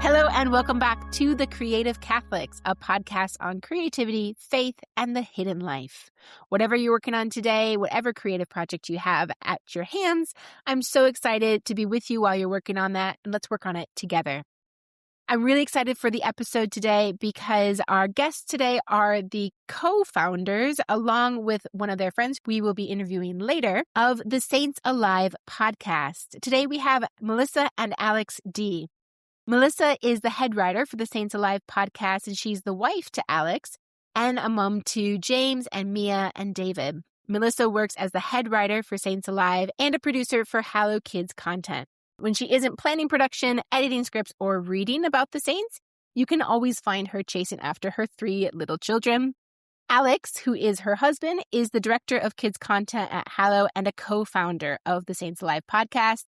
Hello, and welcome back to The Creative Catholics, a podcast on creativity, faith, and the hidden life. Whatever you're working on today, whatever creative project you have at your hands, I'm so excited to be with you while you're working on that, and let's work on it together. I'm really excited for the episode today because our guests today are the co-founders, along with one of their friends we will be interviewing later, of the Saints Alive podcast. Today we have Melissa and Alex Dee. Melissa is the head writer for the Saints Alive podcast, and she's the wife to Alex and a mom to James and Mia and David. Melissa works as the head writer for Saints Alive and a producer for Hallow Kids content. When she isn't planning production, editing scripts, or reading about the Saints, you can always find her chasing after her 3 little children. Alex, who is her husband, is the director of kids content at Hallow and a co-founder of the Saints Alive podcast.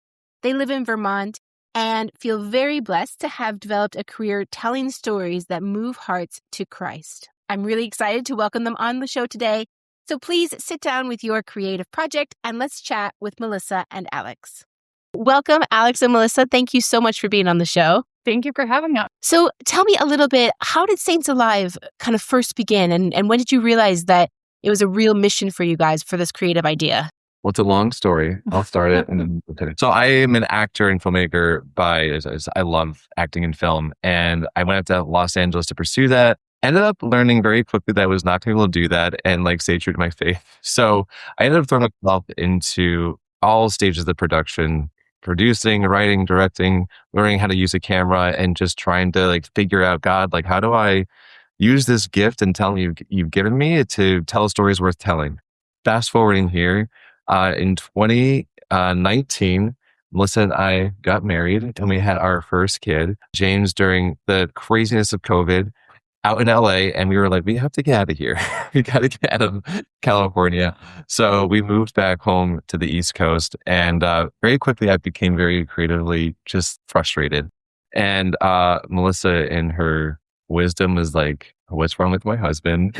They live in Vermont and feel very blessed to have developed a career telling stories that move hearts to Christ. I'm really excited to welcome them on the show today. So please sit down with your creative project and let's chat with Melissa and Alex. Welcome, Alex and Melissa. Thank you so much for being on the show. Thank you for having us. So tell me a little bit, how did Saints Alive kind of first begin? And when did you realize that it was a real mission for you guys for this creative idea? Well, it's a long story. I'll start it and then we'll take it. So I am an actor and filmmaker I love acting and film. And I went out to Los Angeles to pursue that. Ended up learning very quickly that I was not going to be able to do that and stay true to my faith. So I ended up throwing myself into all stages of the production, producing, writing, directing, learning how to use a camera, and just trying to figure out, God, how do I use this gift and talent you've given me to tell stories worth telling? Fast forwarding here, in 2019, Melissa and I got married and we had our first kid, James, during the craziness of COVID out in LA. And we were like, we have to get out of here. We got to get out of California. So we moved back home to the East Coast. And very quickly, I became very creatively just frustrated. And Melissa, in her wisdom, was like, what's wrong with my husband?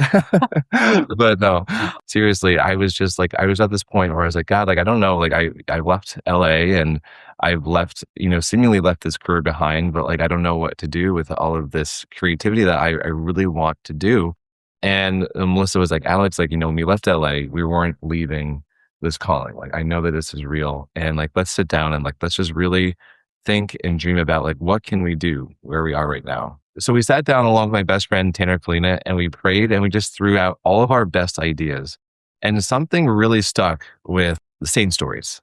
But no, seriously, I was at this point where I was like, God, I don't know, I left LA and I've left, seemingly left this career behind, but I don't know what to do with all of this creativity that I really want to do. And Melissa was like, Alex, when we left LA, we weren't leaving this calling. I know that this is real, and let's sit down and let's just really think and dream about what can we do where we are right now. So we sat down along with my best friend, Tanner Kalina, and we prayed and we just threw out all of our best ideas. And something really stuck with the Saint stories.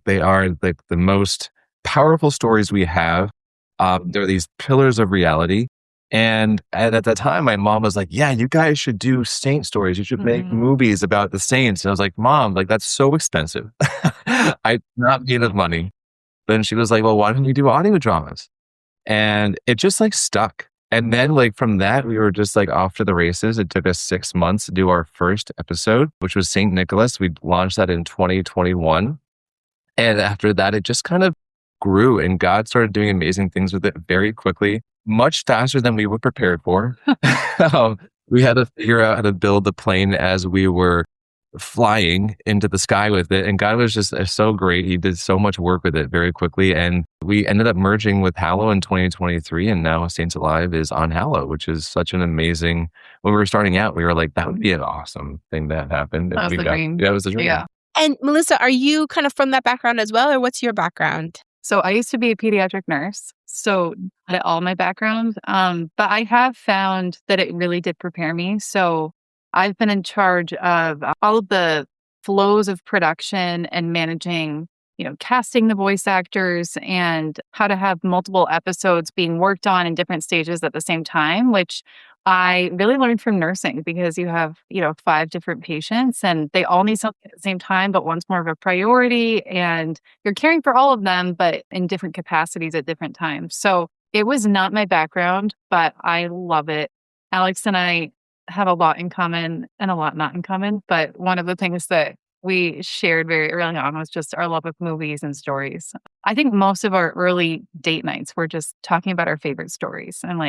They are the most powerful stories we have. They're these pillars of reality. And at that time, my mom was like, yeah, you guys should do Saint stories. You should make movies about the Saints. And I was like, Mom, that's so expensive. I not made enough money. Then she was like, well, why don't you do audio dramas? And it just stuck. And then from that, we were just off to the races. It took us 6 months to do our first episode, which was St. Nicholas. We launched that in 2021. And after that, it just kind of grew and God started doing amazing things with it very quickly, much faster than we were prepared for. We had to figure out how to build the plane as we were flying into the sky with it. And God was just so great. He did so much work with it very quickly. And we ended up merging with Hallow in 2023. And now Saints Alive is on Hallow, which is such an amazing, when we were starting out, we were like, that would be an awesome thing that happened. That was the dream. Yeah, it was a dream. Yeah. And Melissa, are you kind of from that background as well, or what's your background? So I used to be a pediatric nurse, so not at all my background. But I have found that it really did prepare me. So I've been in charge of all of the flows of production and managing, casting the voice actors and how to have multiple episodes being worked on in different stages at the same time, which I really learned from nursing because you have, 5 different patients and they all need something at the same time, but one's more of a priority and you're caring for all of them, but in different capacities at different times. So it was not my background, but I love it. Alex and I have a lot in common and a lot not in common. But one of the things that we shared very early on was just our love of movies and stories. I think most of our early date nights were just talking about our favorite stories and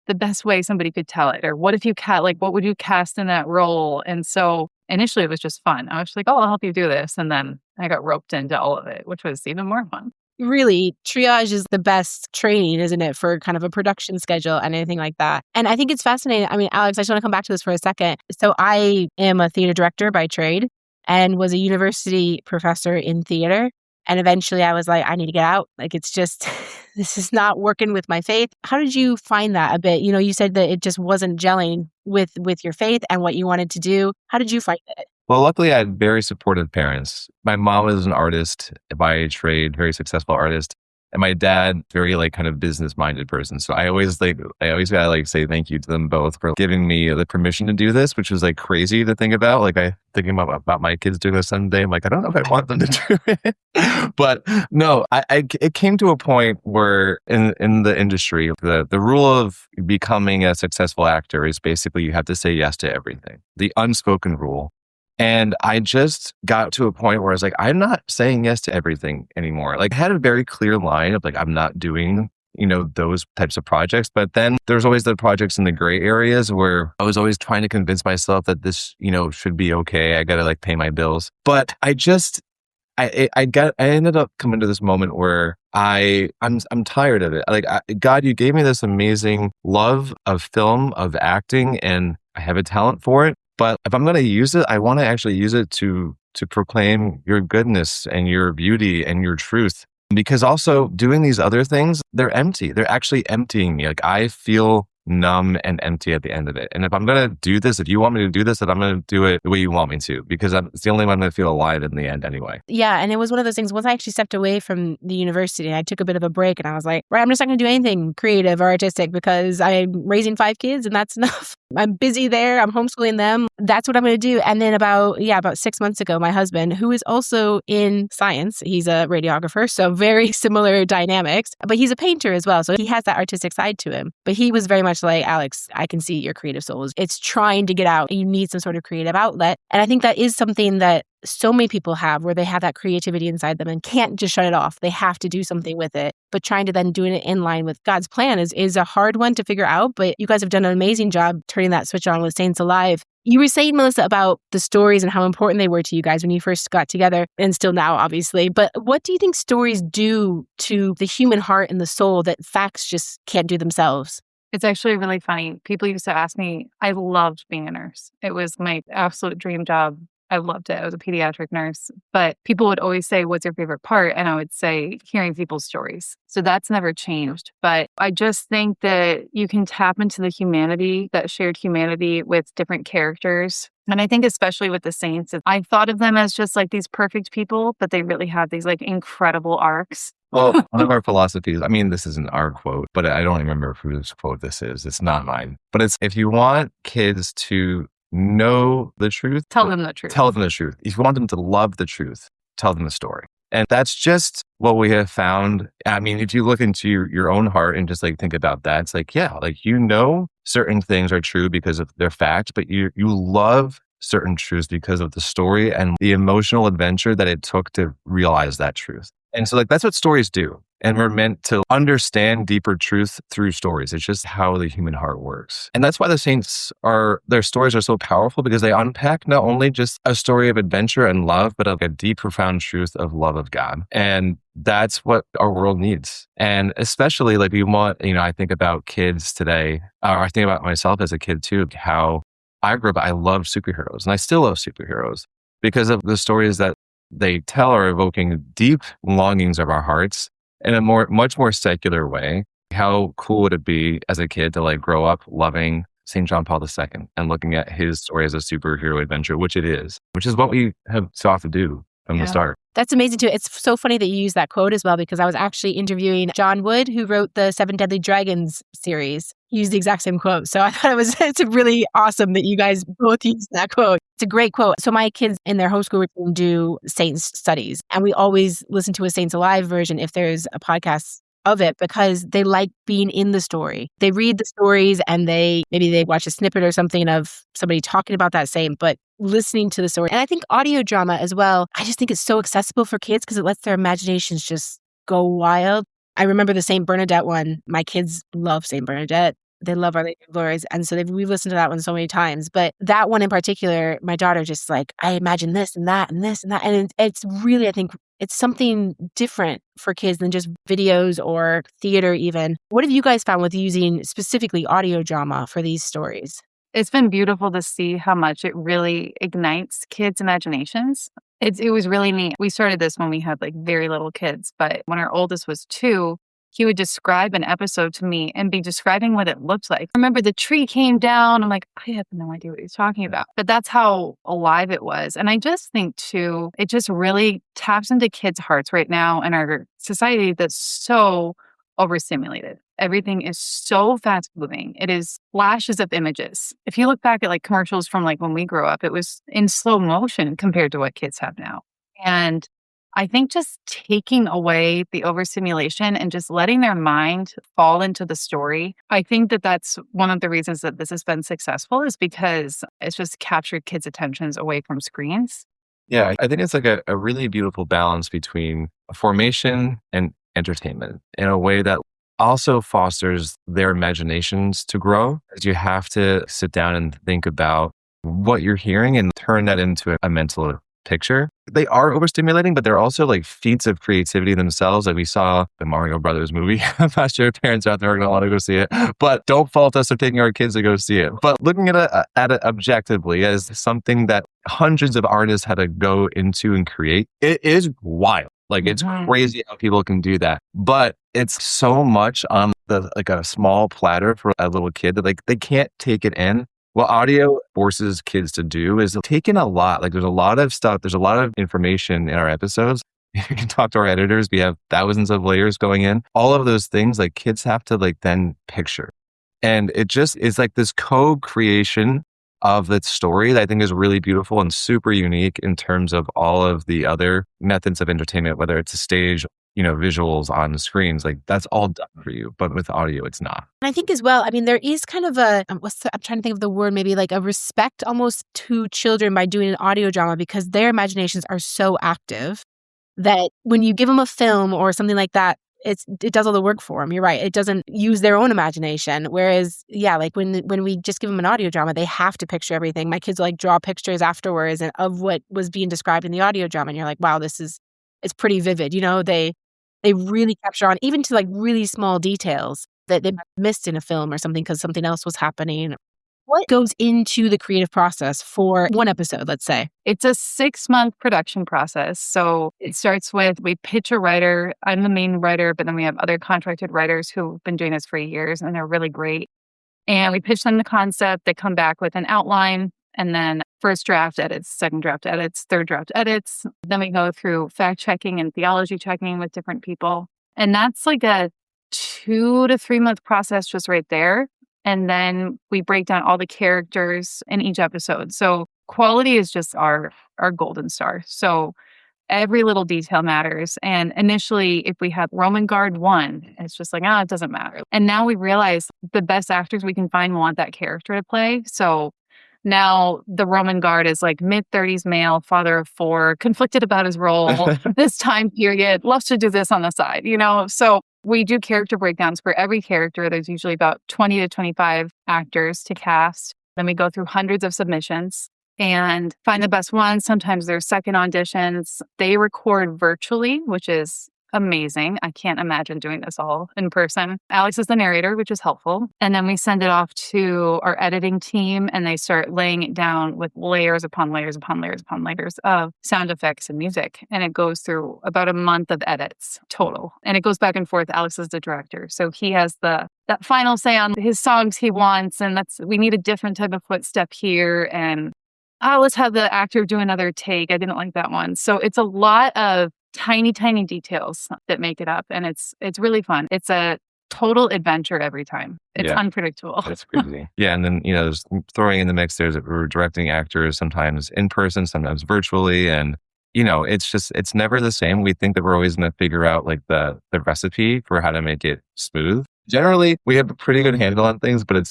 the best way somebody could tell it? Or what if you what would you cast in that role? And so initially it was just fun. I was just like, oh, I'll help you do this. And then I got roped into all of it, which was even more fun. Really, triage is the best training, isn't it, for kind of a production schedule and anything like that. And I think it's fascinating. I mean, Alex, I just want to come back to this for a second. So I am a theater director by trade and was a university professor in theater. And eventually I was like, I need to get out. Like, it's just, this is not working with my faith. How did you find that a bit? You know, you said that it just wasn't gelling with your faith and what you wanted to do. How did you find it? Well, luckily I had very supportive parents. My mom was an artist by trade, very successful artist. And my dad, very kind of business minded person. So I always gotta say thank you to them both for giving me the permission to do this, which was crazy to think about. I thinking about my kids doing this someday. I'm like, I don't know if I want them to do it. But no, it came to a point where in the industry, the rule of becoming a successful actor is basically you have to say yes to everything. The unspoken rule. And I just got to a point where I was like, I'm not saying yes to everything anymore. I had a very clear line of I'm not doing, those types of projects. But then there's always the projects in the gray areas where I was always trying to convince myself that this, should be okay. I got to pay my bills. But I ended up coming to this moment where I'm tired of it. God, you gave me this amazing love of film, of acting, and I have a talent for it. But if I'm going to use it, I want to actually use it to proclaim your goodness and your beauty and your truth. Because also doing these other things, they're empty. They're actually emptying me. I feel numb and empty at the end of it. And if I'm going to do this, if you want me to do this, then I'm going to do it the way you want me to, because it's the only way I'm going to feel alive in the end anyway. Yeah. And it was one of those things, once I actually stepped away from the university, I took a bit of a break and I was like, right, I'm just not going to do anything creative or artistic because I'm raising 5 kids and that's enough. I'm busy there. I'm homeschooling them. That's what I'm going to do. And then about 6 months ago, my husband, who is also in science, he's a radiographer, so very similar dynamics, but he's a painter as well. So he has that artistic side to him. But he was very much like, Alex, I can see your creative soul. It's trying to get out. You need some sort of creative outlet. And I think that is something that so many people have, where they have that creativity inside them and can't just shut it off. They have to do something with it. But trying to then do it in line with God's plan is a hard one to figure out. But you guys have done an amazing job turning that switch on with Saints Alive. You were saying, Melissa, about the stories and how important they were to you guys when you first got together, and still now, obviously. But what do you think stories do to the human heart and the soul that facts just can't do themselves? It's actually really funny. People used to ask me, I loved being a nurse. It was my absolute dream job. I loved it. I was a pediatric nurse. But people would always say, what's your favorite part? And I would say, hearing people's stories. So that's never changed. But I just think that you can tap into the humanity, that shared humanity with different characters. And I think especially with the saints, I thought of them as just these perfect people, but they really have these incredible arcs. Well, one of our philosophies, this isn't our quote, but I don't remember whose quote this is. It's not mine. But it's, if you want kids to know the truth, tell them the truth. Tell them the truth. If you want them to love the truth, tell them the story. And that's just what we have found. If you look into your own heart and just think about that, it's certain things are true because of their fact, but you love certain truths because of the story and the emotional adventure that it took to realize that truth. And so that's what stories do. And we're meant to understand deeper truth through stories. It's just how the human heart works. And that's why the saints their stories are so powerful, because they unpack not only just a story of adventure and love, but a deep, profound truth of love of God. And that's what our world needs. And especially we want, I think about kids today, or I think about myself as a kid too, how I grew up, I loved superheroes and I still love superheroes because of the stories that they tell are evoking deep longings of our hearts in a much more secular way. How cool would it be as a kid to grow up loving St. John Paul II and looking at his story as a superhero adventure, which is what we have sought to do from the start. That's amazing too. It's so funny that you use that quote as well, because I was actually interviewing John Wood, who wrote the 7 Deadly Dragons series. He used the exact same quote. So I thought it's really awesome that you guys both used that quote. It's a great quote. So my kids in their homeschool routine do Saints studies, and we always listen to a Saints Alive version if there's a podcast of it, because they like being in the story. They read the stories and maybe they watch a snippet or something of somebody talking about that saint, but listening to the story. And I think audio drama as well, I just think it's so accessible for kids because it lets their imaginations just go wild. I remember the Saint Bernadette one. My kids love Saint Bernadette. They love Our Lady of Glories. And so we've listened to that one so many times. But that one in particular, my daughter just like, I imagine this and that and this and that. And it's really, I think it's something different for kids than just videos or theater even. What have you guys found with using specifically audio drama for these stories? It's been beautiful to see how much it really ignites kids' imaginations. It was really neat. We started this when we had like very little kids, but when our oldest was 2, he would describe an episode to me and be describing what it looked like. I remember the tree came down. I'm like, I have no idea what he's talking about. But that's how alive it was. And I just think too, it just really taps into kids' hearts right now in our society that's so overstimulated. Everything is so fast moving. It is flashes of images. If you look back at like commercials from like when we grew up, it was in slow motion compared to what kids have now. And I think just taking away the overstimulation and just letting their mind fall into the story. I think that that's one of the reasons that this has been successful is because it's just captured kids' attentions away from screens. Yeah, I think it's like a really beautiful balance between formation and entertainment in a way that also fosters their imaginations to grow. As you have to sit down and think about what you're hearing and turn that into a mental picture. They are overstimulating, but they're also like feats of creativity themselves. Like we saw the Mario Brothers movie. I'm not sure if parents out there are going to want to go see it, but don't fault us for taking our kids to go see it. But looking at it objectively as something that hundreds of artists had to go into and create, it is wild. Like it's crazy how people can do that, but it's so much on like a small platter for a little kid that like they can't take it in. What audio forces kids to do is take in a lot. Like there's a lot of stuff. There's a lot of information in our episodes. You can talk to our editors. We have thousands of layers going in. All of those things like kids have to like then picture. And it just is like this co-creation of the story that I think is really beautiful and super unique in terms of all of the other methods of entertainment, whether it's a stage, visuals on the screens, like that's all done for you. But with audio, it's not. And I think as well, I mean, there is kind of I'm trying to think of the word, maybe like a respect almost to children by doing an audio drama because their imaginations are so active that when you give them a film or something like that, it does all the work for them. You're right. It doesn't use their own imagination. Whereas, yeah, like when we just give them an audio drama, they have to picture everything. My kids like draw pictures afterwards of what was being described in the audio drama. And you're like, wow, it's pretty vivid. They really capture on even to like really small details that they missed in a film or something because something else was happening. What goes into the creative process for one episode, let's say? It's a 6-month production process. So it starts with, we pitch a writer. I'm the main writer, but then we have other contracted writers who've been doing this for years and they're really great. And we pitch them the concept. They come back with an outline and then first draft edits, second draft edits, third draft edits. Then we go through fact checking and theology checking with different people. And that's like a 2 to 3 month process just right there. And then we break down all the characters in each episode. So quality is just our golden star. So every little detail matters. And initially, if we had Roman Guard 1, it's just like, it doesn't matter. And now we realize the best actors we can find want that character to play. So now the Roman Guard is like mid-30s male, father of 4, conflicted about his role, this time period, loves to do this on the side, So we do character breakdowns for every character. There's usually about 20 to 25 actors to cast. Then we go through hundreds of submissions and find the best ones. Sometimes there's second auditions. They record virtually, which is amazing. I can't imagine doing this all in person. Alex is the narrator, which is helpful. And then we send it off to our editing team and they start laying it down with layers upon layers upon layers upon layers of sound effects and music. And it goes through about a month of edits total. And it goes back and forth. Alex is the director. So he has that final say on his songs he wants. And we need a different type of footstep here. And let's have the actor do another take. I didn't like that one. So it's a lot of tiny details that make it up. And it's really fun. It's a total adventure every time. It's unpredictable. That's crazy. Yeah. And then, there's throwing in the mix, we're directing actors sometimes in person, sometimes virtually. And, it's never the same. We think that we're always going to figure out like the recipe for how to make it smooth. Generally, we have a pretty good handle on things, but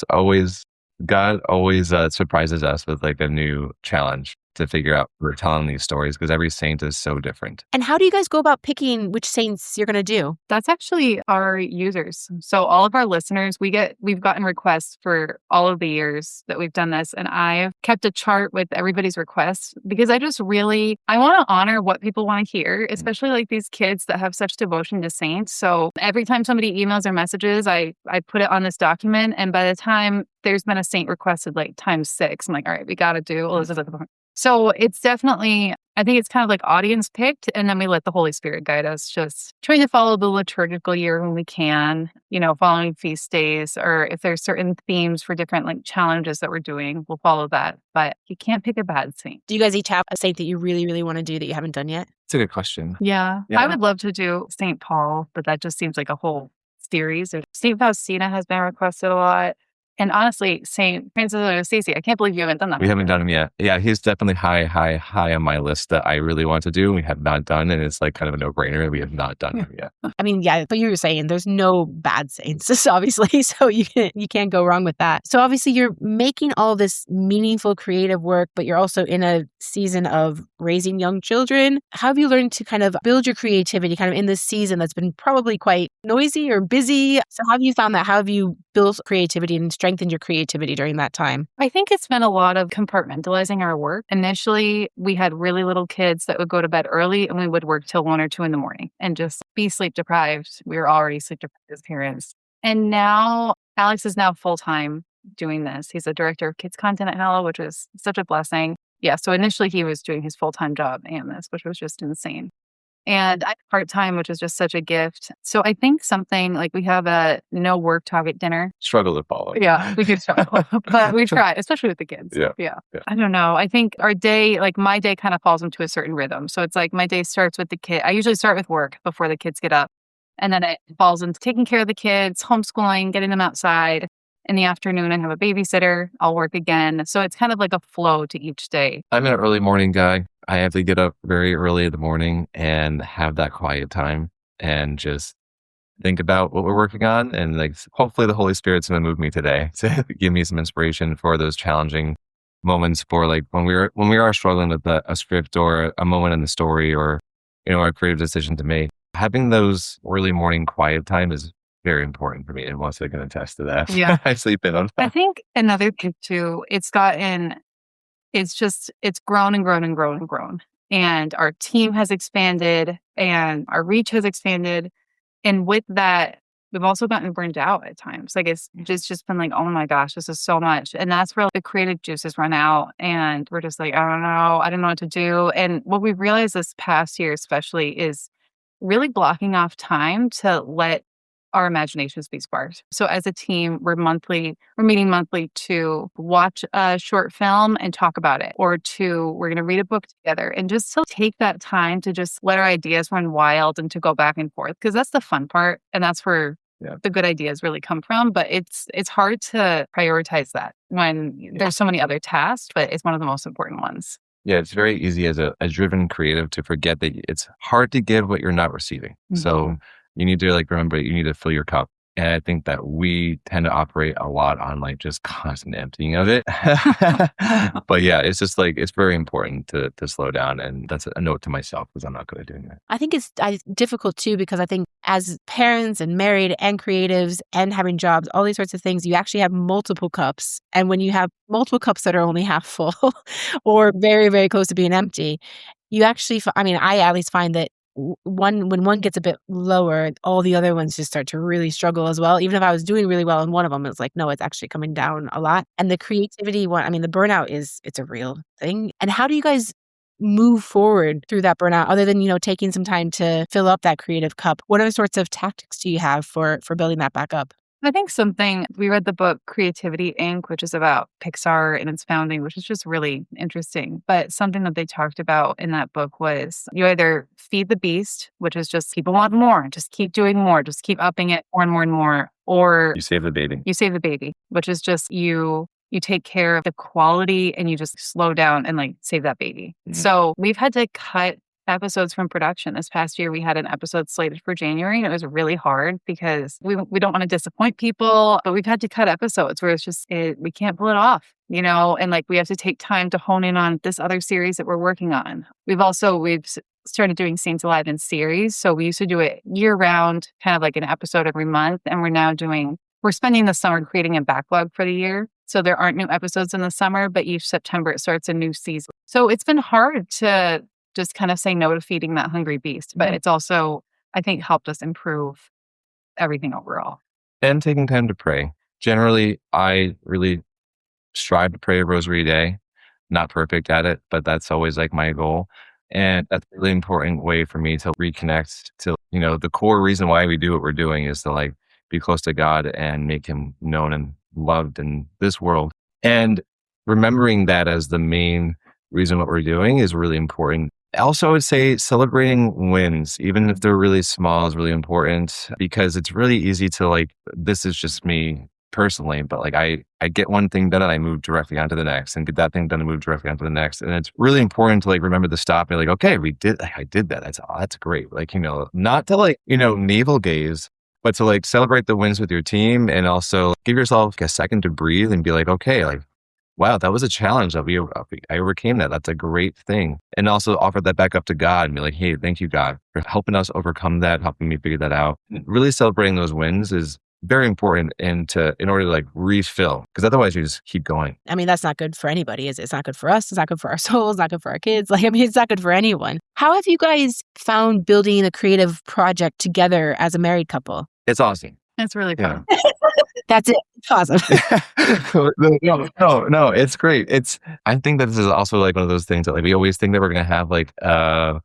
God always surprises us with like a new challenge to figure out we're telling these stories because every saint is so different. And how do you guys go about picking which saints you're going to do? That's actually our users. So all of our listeners, we've gotten requests for all of the years that we've done this. And I've kept a chart with everybody's requests because I want to honor what people want to hear, especially like these kids that have such devotion to saints. So every time somebody emails or messages, I put it on this document. And by the time there's been a saint requested like times 6, I'm like, all right, we got to do Elizabeth. So it's definitely, I think it's kind of like audience picked, and then we let the Holy Spirit guide us, just trying to follow the liturgical year when we can, following feast days, or if there's certain themes for different like challenges that we're doing, we'll follow that. But you can't pick a bad saint. Do you guys each have a saint that you really, really want to do that you haven't done yet? It's a good question. Yeah. I would love to do St. Paul, but that just seems like a whole series. St. Faustina has been requested a lot. And honestly, St. Francis of Assisi, I can't believe you haven't done that. We haven't done him yet. Yeah, he's definitely high on my list that I really want to do. We have not done, and it's like kind of a no-brainer. We have not done him yet. I mean, yeah, but you were saying there's no bad saints, obviously, so you can't go wrong with that. So obviously, you're making all this meaningful, creative work, but you're also in a season of raising young children. How have you learned to kind of build your creativity kind of in this season that's been probably quite noisy or busy? So how have you found that? How have you built creativity and strengthened your creativity during that time? I think it's been a lot of compartmentalizing our work. Initially, we had really little kids that would go to bed early and we would work till 1 or 2 in the morning and just be sleep deprived. We were already sleep deprived as parents. And now Alex is now full-time doing this. He's a director of kids content at Hallow, which is such a blessing. Yeah. So initially he was doing his full-time job and this, which was just insane. And I'm part-time, which is just such a gift. So I think something like we have a no work target dinner. Struggle to follow. Yeah, we do struggle, but we try, especially with the kids. Yeah. I don't know. I think our day, like my day kind of falls into a certain rhythm. So it's like my day starts with the kid. I usually start with work before the kids get up. And then it falls into taking care of the kids, homeschooling, getting them outside. In the afternoon, I have a babysitter. I'll work again. So it's kind of like a flow to each day. I'm an early morning guy. I have to get up very early in the morning and have that quiet time and just think about what we're working on. And like, hopefully the Holy Spirit's going to move me today to give me some inspiration for those challenging moments for like when we are struggling with a script or a moment in the story or, a creative decision to make. Having those early morning quiet time is very important for me, and Melissa can attest to that. Yeah. I sleep in on that. I think another thing too, it's grown and grown and grown and grown. And our team has expanded and our reach has expanded. And with that, we've also gotten burned out at times. Like it's just been like, oh my gosh, this is so much. And that's where the creative juices run out. And we're just like, I don't know. I don't know what to do. And what we've realized this past year, especially, is really blocking off time to let our imaginations be sparked. So as a team, we're meeting monthly to watch a short film and talk about it, or we're going to read a book together, and just to take that time to just let our ideas run wild and to go back and forth, because that's the fun part. And that's where the good ideas really come from. But it's hard to prioritize that when there's so many other tasks, but it's one of the most important ones. Yeah, it's very easy as a driven creative to forget that it's hard to give what you're not receiving. Mm-hmm. So you need to remember you need to fill your cup. And I think that we tend to operate a lot on like just constant emptying of it. But yeah, it's just like, it's very important to slow down. And that's a note to myself because I'm not good at doing that. I think it's difficult too, because I think as parents and married and creatives and having jobs, all these sorts of things, you actually have multiple cups. And when you have multiple cups that are only half full or very, very close to being empty, you actually, I at least find that when one gets a bit lower, all the other ones just start to really struggle as well. Even if I was doing really well in one of them, it's like, no, it's actually coming down a lot. And the creativity one, the burnout it's a real thing. And how do you guys move forward through that burnout other than, taking some time to fill up that creative cup? What other sorts of tactics do you have for building that back up? I think we read the book Creativity Inc., which is about Pixar and its founding, which is just really interesting. But something that they talked about in that book was you either feed the beast, which is just people want more, just keep doing more, just keep upping it more and more and more, or you save the baby. You save the baby, which is just you take care of the quality and you just slow down and like save that baby. Mm-hmm. So we've had to cut episodes from production. This past year, we had an episode slated for January, and it was really hard because we don't want to disappoint people, but we've had to cut episodes where it's just, we can't pull it off. and like we have to take time to hone in on this other series that we're working on. We've started doing Saints Alive in series. So we used to do it year round, kind of like an episode every month. And we're spending the summer creating a backlog for the year. So there aren't new episodes in the summer, but each September it starts a new season. So it's been hard to just kind of say no to feeding that hungry beast. But it's also, I think, helped us improve everything overall. And taking time to pray. Generally, I really strive to pray a rosary a day. Not perfect at it, but that's always like my goal. And that's a really important way for me to reconnect to, the core reason why we do what we're doing is to like be close to God and make him known and loved in this world. And remembering that as the main reason what we're doing is really important. Also, I would say celebrating wins, even if they're really small, is really important because it's really easy to like, this is just me personally, but like I get one thing done and I move directly onto the next and get that thing done and move directly onto the next. And it's really important to like remember to stop and be like, okay, I did that. That's great. Like, not to like, navel gaze, but to like celebrate the wins with your team and also give yourself a second to breathe and be like, okay, like, wow, that was a challenge that I overcame that. That's a great thing. And also offer that back up to God and be like, hey, thank you, God, for helping us overcome that, helping me figure that out. Really celebrating those wins is very important in order to like refill, because otherwise you just keep going. I mean, that's not good for anybody. It's not good for us. It's not good for our souls. It's not good for our kids. Like, I mean, it's not good for anyone. How have you guys found building a creative project together as a married couple? It's awesome. It's really fun. Yeah. That's it. It's awesome. No, it's great. I think that this is also like one of those things that like we always think that we're going to have like a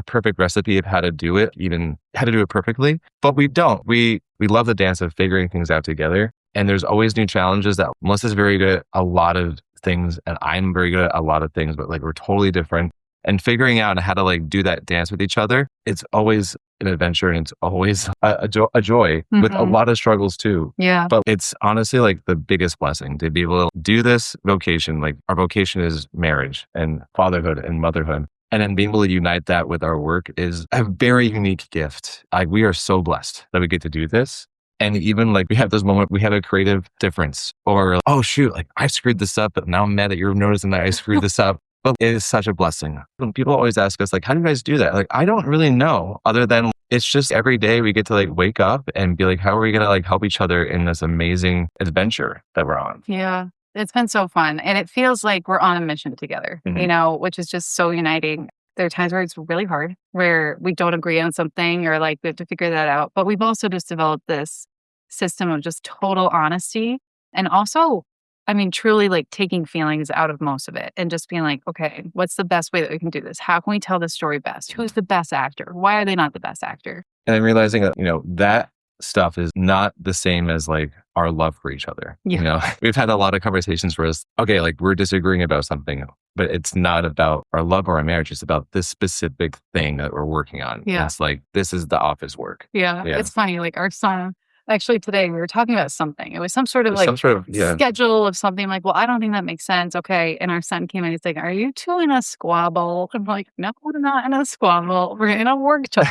perfect recipe of how to do it, even how to do it perfectly, but we don't. We love the dance of figuring things out together. And there's always new challenges that Melissa's very good at a lot of things and I'm very good at a lot of things, but like we're totally different. And figuring out how to like do that dance with each other, it's always an adventure and it's always a joy with a lot of struggles too. Yeah. But it's honestly like the biggest blessing to be able to do this vocation. Like our vocation is marriage and fatherhood and motherhood. And then being able to unite that with our work is a very unique gift. Like we are so blessed that we get to do this. And even like we have this moment, we have a creative difference or, oh shoot, like I screwed this up, but now I'm mad that you're noticing that I screwed this up. But it is such a blessing. When people always ask us like, how do you guys do that? Like, I don't really know other than it's just every day we get to like wake up and be like, how are we going to like help each other in this amazing adventure that we're on? Yeah. It's been so fun. And it feels like we're on a mission together, which is just so uniting. There are times where it's really hard, where we don't agree on something or like we have to figure that out. But we've also just developed this system of just total honesty. And also, I mean, truly like taking feelings out of most of it and just being like, okay, what's the best way that we can do this? How can we tell this story best? Who's the best actor? Why are they not the best actor? And I'm realizing that, that stuff is not the same as like our love for each other. Yeah. We've had a lot of conversations where it's, okay, like we're disagreeing about something, but it's not about our love or our marriage. It's about this specific thing that we're working on. Yeah. It's like, this is the office work. Yeah. It's funny. Like our son, actually today we were talking about something. It was some sort of schedule of something like, well, I don't think that makes sense. Okay. And our son came in, he's like, are you two in a squabble? I'm like, no, we're not in a squabble. We're in a work talk.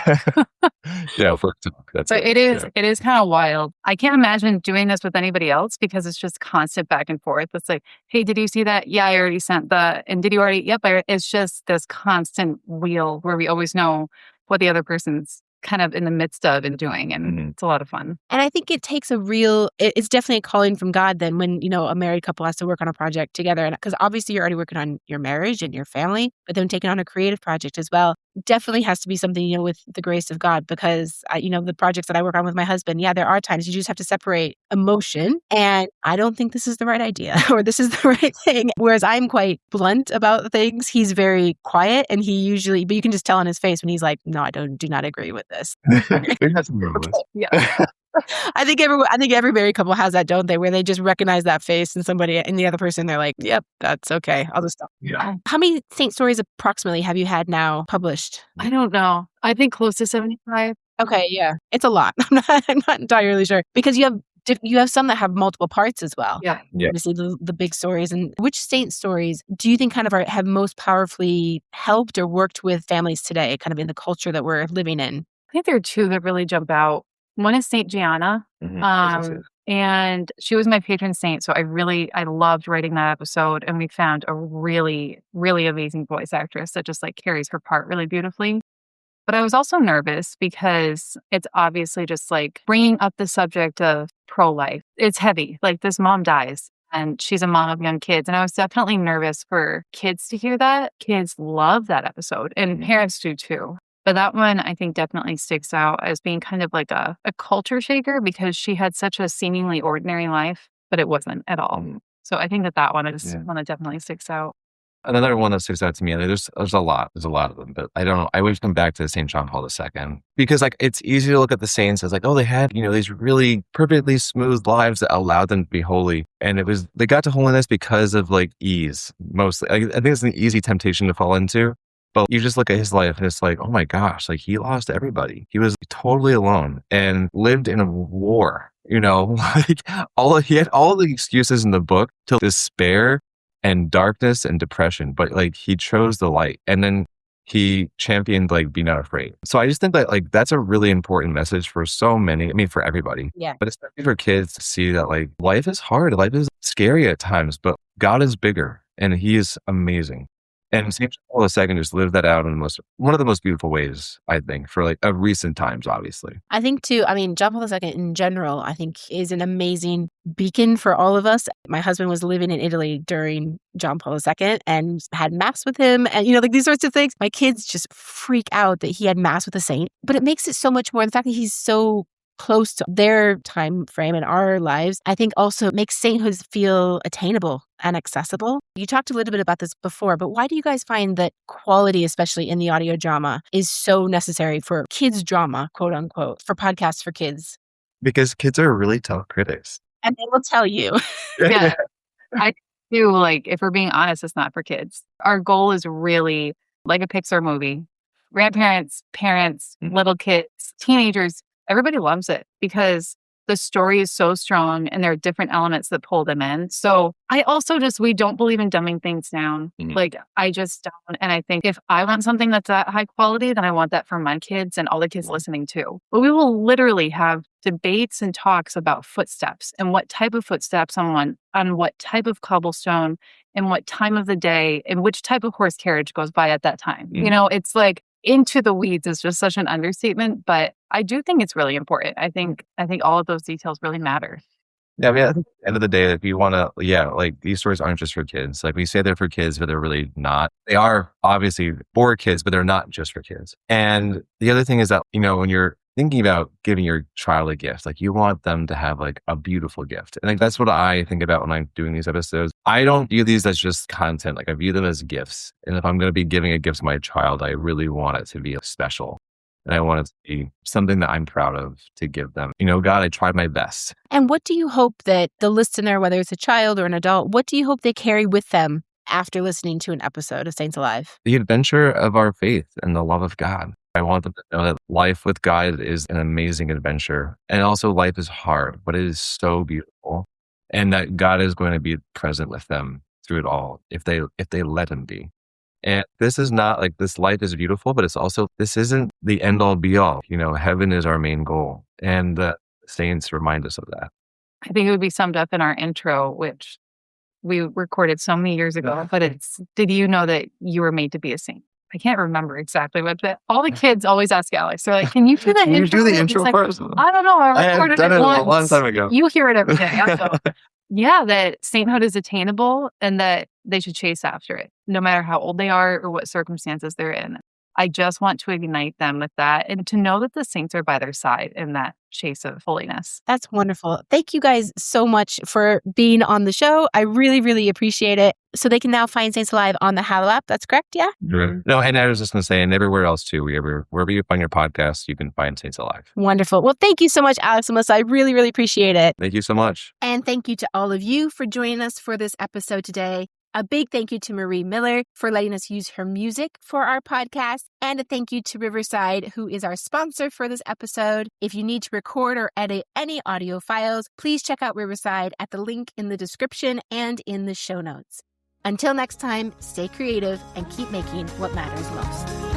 Work talk. That's it is kind of wild. I can't imagine doing this with anybody else because it's just constant back and forth. It's like, hey, did you see that? Yeah, I already sent that. And did you already? Yep. It's just this constant wheel where we always know what the other person's kind of in the midst of and doing. And it's a lot of fun. And I think it takes it's definitely a calling from God then when, a married couple has to work on a project together. And because obviously you're already working on your marriage and your family, but then taking on a creative project as well definitely has to be something, with the grace of God, because the projects that I work on with my husband, there are times you just have to separate emotion. And I don't think this is the right idea or this is the right thing. Whereas I'm quite blunt about things. He's very quiet and but you can just tell on his face when he's like, no, do not agree with this. Yeah. I think every married couple has that, don't they? Where they just recognize that face in somebody and the other person, they're like, yep, that's okay. I'll just stop. Yeah. How many Saint stories approximately have you had now published? I don't know. I think close to 75. Okay, yeah. It's a lot. I'm not entirely sure because you have some that have multiple parts as well. Yeah. Obviously the big stories. And which saint stories do you think kind of have most powerfully helped or worked with families today, kind of in the culture that we're living in? I think there are two that really jump out. One is Saint Gianna. And she was my patron saint. So I loved writing that episode. And we found a really, really amazing voice actress that just like carries her part really beautifully. But I was also nervous because it's obviously just like bringing up the subject of pro-life. It's heavy. Like this mom dies and she's a mom of young kids. And I was definitely nervous for kids to hear that. Kids love that episode and parents do too. But that one I think definitely sticks out as being kind of like a culture shaker because she had such a seemingly ordinary life, but it wasn't at all. So I think that one is one that definitely sticks out. Another one that sticks out to me, and there's a lot of them, but I don't know. I always come back to St. John Paul II because like it's easy to look at the saints as like, oh, they had, these really perfectly smooth lives that allowed them to be holy. And they got to holiness because of like ease, mostly. I think it's an easy temptation to fall into. But you just look at his life and it's like, oh my gosh, like he lost everybody. He was totally alone and lived in a war, like he had all the excuses in the book to despair and darkness and depression, but like he chose the light and then he championed like be not afraid. So I just think that like that's a really important message for so many, for everybody. Yeah. But especially for kids to see that like life is hard, life is scary at times, but God is bigger and he is amazing. And St. Paul II just lived that out in one of the most beautiful ways, I think, for like of recent times, obviously. I think too, John Paul II in general, I think is an amazing beacon for all of us. My husband was living in Italy during John Paul II and had mass with him and, like these sorts of things. My kids just freak out that he had mass with a saint, but it makes it so much more. The fact that he's so close to their time frame in our lives, I think also makes sainthood feel attainable and accessible. You talked a little bit about this before, but why do you guys find that quality, especially in the audio drama, is so necessary for kids drama, quote unquote, for podcasts for kids? Because kids are really tough critics. And they will tell you. Yeah. I do, like, if we're being honest, it's not for kids. Our goal is really like a Pixar movie. Grandparents, parents, little kids, teenagers, everybody loves it because the story is so strong and there are different elements that pull them in. So I also we don't believe in dumbing things down. Like I just don't. And I think if I want something that's that high quality, then I want that for my kids and all the kids listening too. But we will literally have debates and talks about footsteps and what type of footsteps on what type of cobblestone and what time of the day and which type of horse carriage goes by at that time. It's like into the weeds is just such an understatement, but I do think it's really important. I think all of those details really matter. Yeah, at the end of the day, if you want to, like these stories aren't just for kids. Like we say they're for kids, but they're really not. They are obviously for kids, but they're not just for kids. And the other thing is that, when you're thinking about giving your child a gift, like you want them to have like a beautiful gift. And like that's what I think about when I'm doing these episodes. I don't view these as just content. Like I view them as gifts. And if I'm going to be giving a gift to my child, I really want it to be special. And I want it to be something that I'm proud of to give them. God, I tried my best. And what do you hope that the listener, whether it's a child or an adult, what do you hope they carry with them after listening to an episode of Saints Alive? The adventure of our faith and the love of God. I want them to know that life with God is an amazing adventure. And also life is hard, but it is so beautiful. And that God is going to be present with them through it all if they let him be. And this is not like this life is beautiful, but it's also, this isn't the end all be all. Heaven is our main goal. And the saints remind us of that. I think it would be summed up in our intro, which we recorded so many years ago, but it's, did you know that you were made to be a saint? I can't remember exactly what, but all the kids always ask Alex. They're like, can you do the intro? You do the intro like, first. I don't know. I recorded done it once. A long time ago. You hear it every day. Yeah, that sainthood is attainable and that they should chase after it, no matter how old they are or what circumstances they're in. I just want to ignite them with that and to know that the saints are by their side in that chase of holiness. That's wonderful. Thank you guys so much for being on the show. I really, really appreciate it. So they can now find Saints Alive on the Hallow app. That's correct, yeah? No, and I was just going to say, and everywhere else too, wherever you find your podcast, you can find Saints Alive. Wonderful. Well, thank you so much, Alex and Melissa. I really, really appreciate it. Thank you so much. And thank you to all of you for joining us for this episode today. A big thank you to Marie Miller for letting us use her music for our podcast. And a thank you to Riverside, who is our sponsor for this episode. If you need to record or edit any audio files, please check out Riverside at the link in the description and in the show notes. Until next time, stay creative and keep making what matters most.